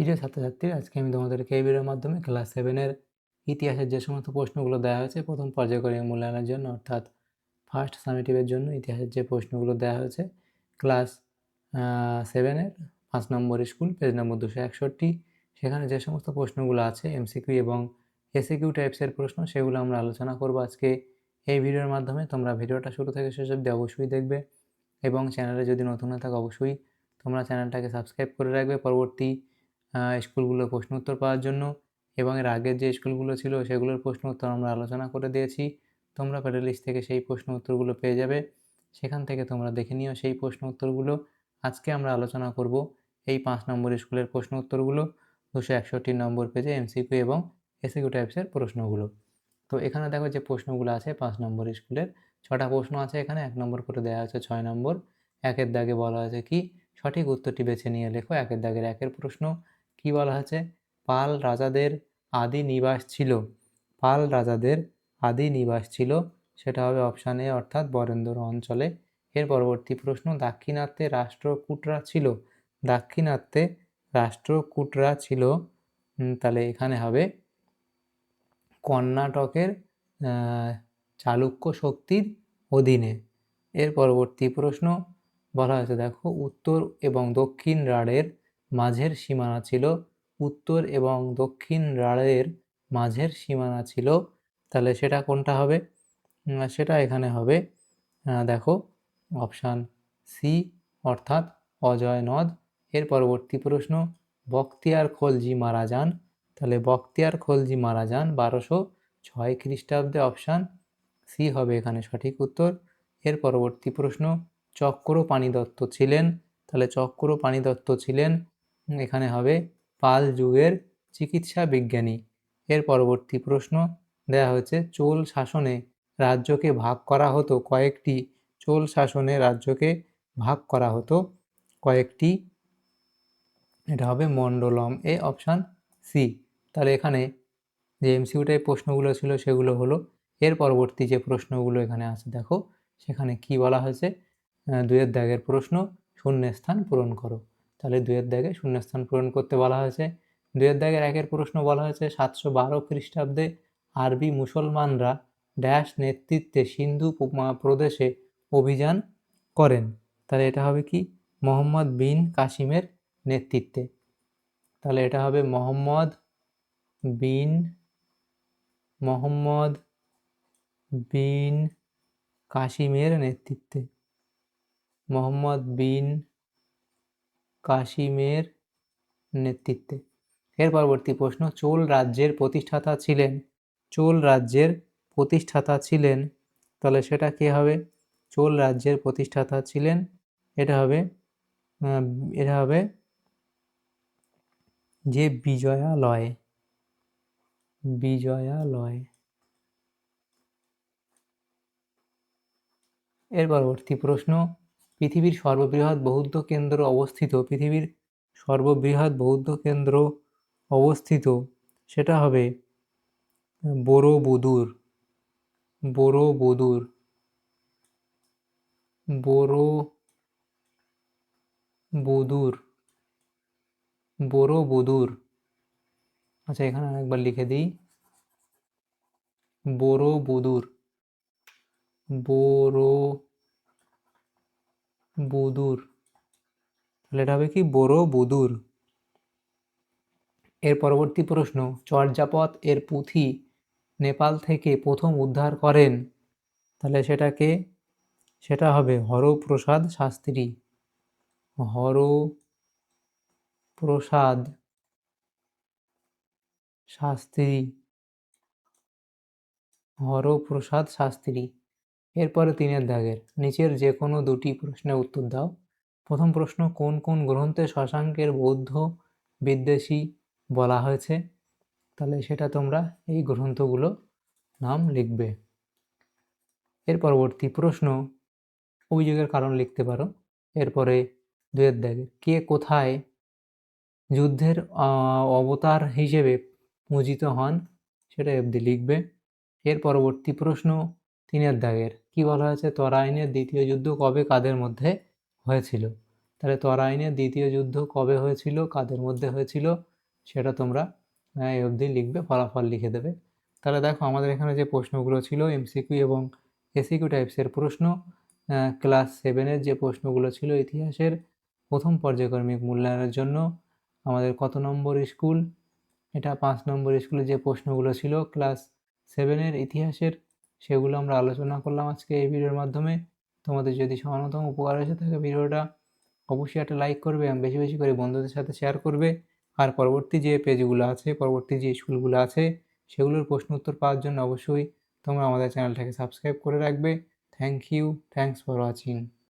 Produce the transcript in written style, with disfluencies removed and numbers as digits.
প্রিয় ছাত্রছাত্রীরা, আজকে আমি তোমাদেরকে এই ভিডিওর মাধ্যমে ক্লাস 7-এর ইতিহাসের যে সমস্ত প্রশ্নগুলো দেওয়া হয়েছে প্রথম পর্যায়ক্রমিক মূল্যায়নের জন্য, অর্থাৎ ফার্স্ট সামেটিভের জন্য ইতিহাসের যে প্রশ্নগুলো দেওয়া হয়েছে ক্লাস 7-এর 5 নম্বর স্কুল, পেজ নম্বর 261, সেখানে যে সমস্ত প্রশ্নগুলো আছে এমসিকিউ এবং এসিকিউ টাইপসের প্রশ্ন, সেগুলো আমরা আলোচনা করব আজকে এই ভিডিওর মাধ্যমে। তোমরা ভিডিওটা শুরু থেকে শেষ অবধি অবশ্যই দেখবে এবং চ্যানেলে যদি নতুন হয়ে থাকো অবশ্যই তোমরা চ্যানেলটাকে সাবস্ক্রাইব করে রাখবে পরবর্তী স্কুলগুলোর প্রশ্ন উত্তর পাওয়ার জন্য। এবং এর আগের যে স্কুলগুলো ছিল সেগুলোর প্রশ্ন উত্তর আমরা আলোচনা করে দিয়েছি, তোমরা প্লেলিস্ট থেকে সেই প্রশ্ন উত্তরগুলো পেয়ে যাবে, সেখান থেকে তোমরা দেখে নিও সেই প্রশ্ন উত্তরগুলো। আজকে আমরা আলোচনা করব এই 5 নম্বর স্কুলের প্রশ্ন উত্তরগুলো, 261 নম্বর পেজে এমসিকিউ এবং এসিকিউ টাইপসের প্রশ্নগুলো। তো এখানে দেখো যে প্রশ্নগুলো আছে 5 নম্বর স্কুলের 6টা প্রশ্ন আছে এখানে, 1 নম্বর করে দেওয়া হয়েছে 6 নম্বর। একের দাগে বলা হয়েছে কি, সঠিক উত্তরটি বেছে নিয়ে লেখো। একের দাগের একের প্রশ্ন কি বলা হয়েছে, পাল রাজাদের আদি নিবাস ছিল। পাল রাজাদের আদি নিবাস ছিল, সেটা হবে অপশান এ, অর্থাৎ বরেন্দ্র অঞ্চলে। এর পরবর্তী প্রশ্ন, দাক্ষিণাত্যে রাষ্ট্রকূটরা ছিল। দাক্ষিণাত্যে রাষ্ট্রকূটরা ছিল, তাহলে এখানে হবে কর্ণাটকের চালুক্য শক্তির অধীনে। এর পরবর্তী প্রশ্ন বলা হয়েছে, দেখো, উত্তর এবং দক্ষিণ রাঢ়ের মাঝের সীমানা ছিল। উত্তর এবং দক্ষিণ রাঢ়ের মাঝের সীমানা ছিল, তাহলে সেটা কোনটা হবে? সেটা এখানে হবে, দেখো, অপশান সি, অর্থাৎ অজয় নদ। এর পরবর্তী প্রশ্ন, বখতিয়ার খলজি মারা যান। তাহলে বখতিয়ার খলজি মারা যান 1206 খ্রিস্টাব্দে, অপশান সি হবে এখানে সঠিক উত্তর। এর পরবর্তী প্রশ্ন, চক্রপাণি দত্ত ছিলেন। তাহলে চক্রপাণি দত্ত ছিলেন, এখানে হবে পাল যুগের চিকিৎসা বিজ্ঞানী। এর পরবর্তী প্রশ্ন দেয়া হয়েছে, চোল শাসনে রাজ্যকে ভাগ করা হতো কয়েকটি। চোল শাসনে রাজ্যকে ভাগ করা হতো কয়েকটি, এটা হবে মণ্ডলম, এ অপশান সি। তাহলে এখানে যে এমসিকিউ টাইপ প্রশ্নগুলো ছিল সেগুলো হলো। এর পরবর্তী যে প্রশ্নগুলো এখানে আছে দেখো, সেখানে কি বলা হয়েছে, 2-এর দাগের প্রশ্ন, শূন্যস্থান পূরণ করো। তাহলে 2-এর দাগে শূন্যস্থান পূরণ করতে বলা হয়েছে। 2-এর দাগের একের প্রশ্ন বলা হয়েছে, 712 খ্রিস্টাব্দে আরবি মুসলমানরা ড্যাশ নেতৃত্বে সিন্ধু প্রদেশে অভিযান করেন। তাহলে এটা হবে কি, মোহাম্মদ বিন কাসিমের নেতৃত্বে। তাহলে এটা হবে মোহাম্মদ বিন কাসিমের নেতৃত্বে। মোহাম্মদ বিন কাসিমের নেতৃত্বে। এর পরবর্তী প্রশ্ন, চোল রাজ্যের প্রতিষ্ঠাতা ছিলেন। চোল রাজ্যের প্রতিষ্ঠাতা ছিলেন, তাহলে সেটা কি হবে? চোল রাজ্যের প্রতিষ্ঠাতা ছিলেন, এটা হবে যে বিজয়ালয়। এর পরবর্তী প্রশ্ন, পৃথিবীর সর্ববৃহৎ বৌদ্ধ কেন্দ্র অবস্থিত। পৃথিবীর সর্ববৃহৎ বৌদ্ধ কেন্দ্র অবস্থিত, সেটা হবে বড়বুদুর। আচ্ছা, এখানে আরেকবার লিখে দিই, বড়বুদুর। তাহলে এটা হবে কি, বড়বুদুর। এর পরবর্তী প্রশ্ন, চর্যাপদ এর পুঁথি নেপাল থেকে প্রথম উদ্ধার করেন। তাহলে সেটা হবে হরপ্রসাদ শাস্ত্রী। হরপ্রসাদ শাস্ত্রী। এরপরে 3-এর দাগের নিচের যে কোনো দুটি প্রশ্নের উত্তর দাও। প্রথম প্রশ্ন, কোন কোন গ্রন্থে শশাঙ্কের বৌদ্ধ বিদ্বেষী বলা হয়েছে? তাহলে সেটা তোমরা এই গ্রন্থগুলো নাম লিখবে। এর পরবর্তী প্রশ্ন, অভিযোগের কারণ লিখতে পারো। এরপরে 2-এর দাগে কে কোথায় যুদ্ধের অবতার হিসেবে পূজিত হন, সেটা অবধি লিখবে। এর পরবর্তী প্রশ্ন 3-এর দাগের কি বলা হয়েছে, তরাইনের দ্বিতীয় যুদ্ধ কবে কাদের মধ্যে হয়েছিল? তাহলে তরাইনের দ্বিতীয় যুদ্ধ কবে হয়েছিল, কাদের মধ্যে হয়েছিল? সেটা তোমরা এই অবধি লিখবে, ফলাফল লিখে দেবে। তাহলে দেখো আমাদের এখানে যে প্রশ্নগুলো ছিল এমসিকিউ এবং এসিকিউ টাইপসের প্রশ্ন, ক্লাস 7 এর যে প্রশ্নগুলো ছিল ইতিহাসের প্রথম পর্যায়ক্রমিক মূল্যায়নের জন্য আমাদের কত নম্বর স্কুল, এটা 5 নম্বর স্কুলে যে প্রশ্নগুলো ছিল ক্লাস 7 এর ইতিহাসের, সেগুলো আমরা আলোচনা করলাম আজকে এই ভিডিওর মাধ্যমে। তোমাদের যদি সামান্যতম উপকার এসে থাকে ভিডিওটা অবশ্যই একটা লাইক করবে এবং বেশি বেশি করে বন্ধুদের সাথে শেয়ার করবে। আর পরবর্তী যে পেজগুলো আছে, পরবর্তী যে স্কুলগুলো আছে, সেগুলোর প্রশ্ন উত্তর পাওয়ার জন্য অবশ্যই তোমরা আমাদের চ্যানেলটাকে সাবস্ক্রাইব করে রাখবে। Thank you, thanks for watching.